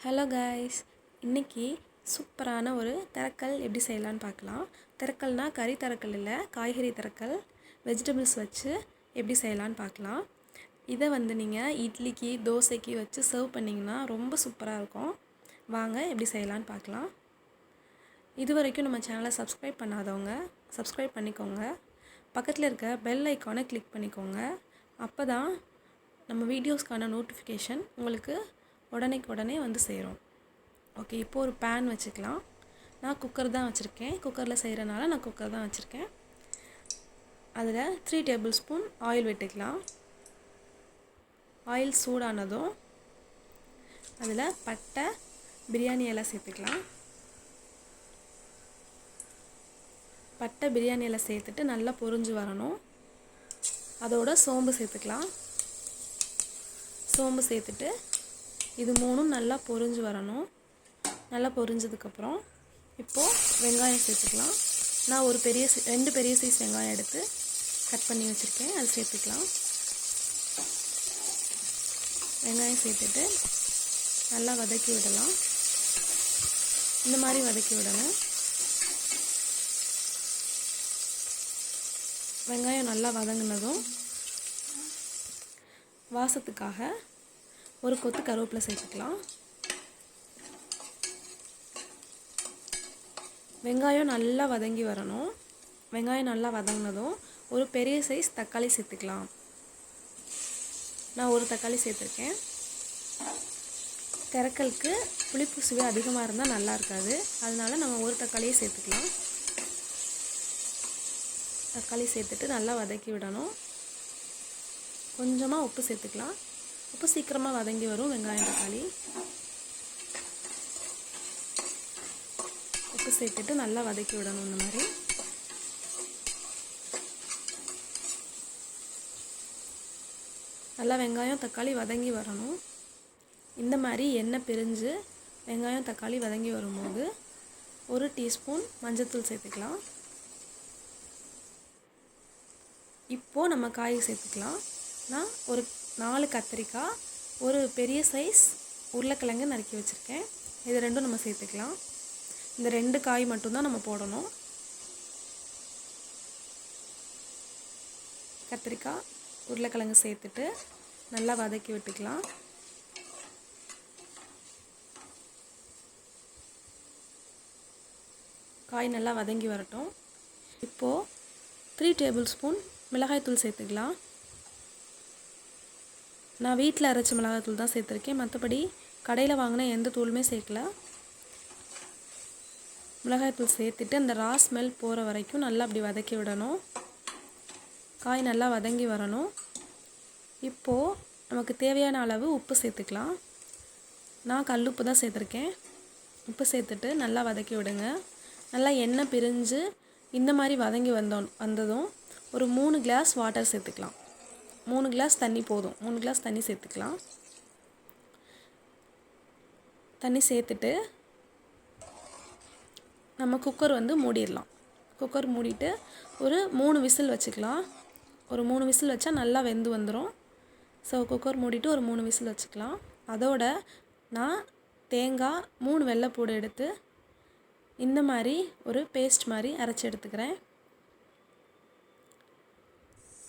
Hello guys, இன்றைக்கி சூப்பரான ஒரு தரக்கல் எப்படி செய்யலான்னு பார்க்கலாம். தரக்கல்னா கறி தரக்கல் இல்லை, காய்கறி தரக்கல், வெஜிடபிள்ஸ் வச்சு எப்படி செய்யலான்னு பார்க்கலாம். இதை நீங்கள் இட்லிக்கு தோசைக்கு வச்சு சர்வ் பண்ணிங்கன்னா ரொம்ப சூப்பராக இருக்கும். வாங்க எப்படி செய்யலான்னு பார்க்கலாம். இது வரைக்கும் நம்ம சேனலை சப்ஸ்கிரைப் பண்ணாதவங்க சப்ஸ்கிரைப் பண்ணிக்கோங்க. பக்கத்தில் இருக்க பெல் ஐக்கானை கிளிக் பண்ணிக்கோங்க. அப்போ தான் நம்ம வீடியோஸ்க்கான நோட்டிஃபிகேஷன் உங்களுக்கு உடனே வந்து சேரும். ஓகே, இப்போது ஒரு பேன் வச்சுக்கலாம். நான் குக்கர் தான் வச்சுருக்கேன். குக்கரில் செய்கிறனால நான் குக்கர் தான் வச்சுருக்கேன். அதில் 3 டேபிள் ஸ்பூன் ஆயில் விட்டுக்கலாம். ஆயில் சூடானதும் அதில் பட்டை, பிரியாணி இலை சேர்த்துக்கலாம். பட்டை, பிரியாணி இலை சேர்த்துட்டு நல்லா பொரிஞ்சு வரணும். அதோட சோம்பு சேர்த்துக்கலாம். சோம்பு சேர்த்துட்டு இது மூணும் நல்லா பொரிஞ்சு வரணும். நல்லா பொரிஞ்சதுக்கப்புறம் இப்போது வெங்காயம் சேர்த்துக்கலாம். நான் ஒரு ரெண்டு பெரிய சைஸ் வெங்காயம் எடுத்து கட் பண்ணி வச்சுருக்கேன், அது சேர்த்துக்கலாம். வெங்காயம் சேர்த்துட்டு நல்லா வதக்கி விடலாம். இந்த மாதிரி வதக்கி விடணும். வெங்காயம் நல்லா வதங்கினதும் வாசத்துக்காக ஒரு கொத்து கருவேப்பிலை சேர்த்துக்கலாம். வெங்காயம் நல்லா வதங்கி வரணும். வெங்காயம் நல்லா வதங்கினதும் ஒரு பெரிய சைஸ் தக்காளி சேர்த்துக்கலாம். நான் ஒரு தக்காளி சேர்த்துருக்கேன். திரக்கலுக்கு புளிப்பு சுவை அதிகமாக இருந்தால் நல்லா இருக்காது, அதனால நம்ம ஒரு தக்காளியே சேர்த்துக்கலாம். தக்காளி சேர்த்துட்டு நல்லா வதக்கி விடணும். கொஞ்சமாக உப்பு சேர்த்துக்கலாம். உப்பு சீக்கிரமாக வதங்கி வரும். வெங்காயம் தக்காளி உப்பு சேர்த்துட்டு நல்லா வதக்கி விடணும். இந்த மாதிரி நல்லா வெங்காயம் தக்காளி வதங்கி வரணும். இந்த மாதிரி எண்ணெய் பிரிஞ்சு வெங்காயம் தக்காளி வதங்கி வரும்போது 1 டீஸ்பூன் மஞ்சள்தூள் சேர்த்துக்கலாம். இப்போது நம்ம காய் சேர்த்துக்கலாம். நான் ஒரு 4 கத்திரிக்காய், ஒரு பெரிய சைஸ் உருளைக்கிழங்கு நறுக்கி வச்சுருக்கேன். இது ரெண்டும் நம்ம சேர்த்துக்கலாம். இந்த 2 காய் மட்டும்தான் நம்ம போடணும். கத்திரிக்காய், உருளைக்கிழங்கு சேர்த்துட்டு நல்லா வதக்கி விட்டுக்கலாம். காய் நல்லா வதங்கி வரட்டும். இப்போது 3 டேபிள் ஸ்பூன் மிளகாய்த்தூள் சேர்த்துக்கலாம். நான் வீட்டில் அரைச்ச மிளகாய்த்தூள் தான் சேர்த்துருக்கேன், மற்றபடி கடையில் வாங்கின எந்த தூளுமே சேர்க்கல. மிளகாய்த்தூள் சேர்த்துட்டு அந்த ரா ஸ்மெல் போகிற வரைக்கும் நல்லா அப்படி வதக்கி விடணும். காய் நல்லா வதங்கி வரணும். இப்போது நமக்கு தேவையான அளவு உப்பு சேர்த்துக்கலாம். நான் கல்லுப்பு தான் சேர்த்துருக்கேன். உப்பு சேர்த்துட்டு நல்லா வதக்கி விடுங்க. நல்லா எண்ணெய் பிரிஞ்சு இந்த மாதிரி வதங்கி வந்ததும் ஒரு 3 கிளாஸ் வாட்டர் சேர்த்துக்கலாம். 3 கிளாஸ் தண்ணி போதும். 3 கிளாஸ் தண்ணி சேர்த்துக்கலாம். தண்ணி சேர்த்துட்டு நம்ம குக்கர் மூடிடலாம். குக்கர் மூடிட்டு ஒரு 3 விசில் வச்சுக்கலாம். ஒரு 3 விசில் வச்சா நல்லா வெந்து வந்துடும். ஸோ குக்கர் மூடிட்டு ஒரு 3 விசில் வச்சுக்கலாம். அதோட நான் தேங்காய் 3 வெள்ளைப்பூடு எடுத்து இந்த மாதிரி ஒரு பேஸ்ட் மாதிரி அரைச்சி எடுத்துக்கிறேன்.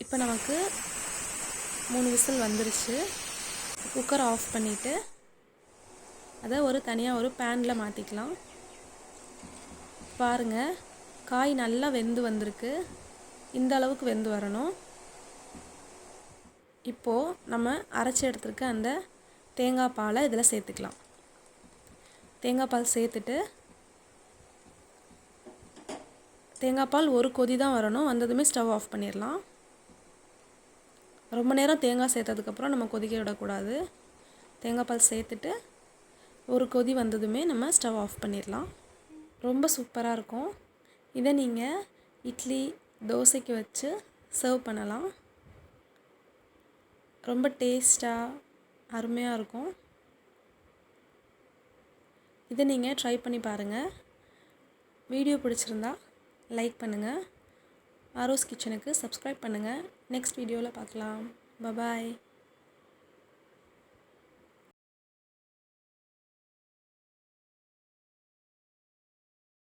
இப்போ நமக்கு 3 விசில் வந்துருச்சு. குக்கர் ஆஃப் பண்ணிவிட்டு அதை தனியாக ஒரு பேனில் மாற்றிக்கலாம். பாருங்கள், காய் நல்லா வெந்து வந்திருக்கு. இந்த அளவுக்கு வெந்து வரணும். இப்போது நம்ம அரைச்சி எடுத்துருக்க அந்த தேங்காய் பாலை இதில் சேர்த்துக்கலாம். தேங்காய் பால் சேர்த்துட்டு தேங்காய் பால் ஒரு கொதி தான் வரணும். வந்ததுமே ஸ்டவ் ஆஃப் பண்ணிடலாம். ரொம்ப நேரம் தேங்காய் சேர்த்ததுக்கப்புறம் நம்ம கொதிக்க விடக்கூடாது. தேங்காய் பால் சேர்த்துட்டு ஒரு கொதி வந்ததுமே நம்ம ஸ்டவ் ஆஃப் பண்ணிடலாம். ரொம்ப சூப்பராக இருக்கும். இதை நீங்கள் இட்லி, தோசைக்கு வச்சு சர்வ் பண்ணலாம். ரொம்ப டேஸ்ட்டாக அருமையாக இருக்கும். இதை நீங்கள் ட்ரை பண்ணி பாருங்கள். வீடியோ பிடிச்சிருந்தா லைக் பண்ணுங்கள். ஆரோஸ் கிச்சனுக்கு சப்ஸ்கிரைப் பண்ணுங்கள். நெக்ஸ்ட் வீடியோவில் பார்க்கலாம். பாய்.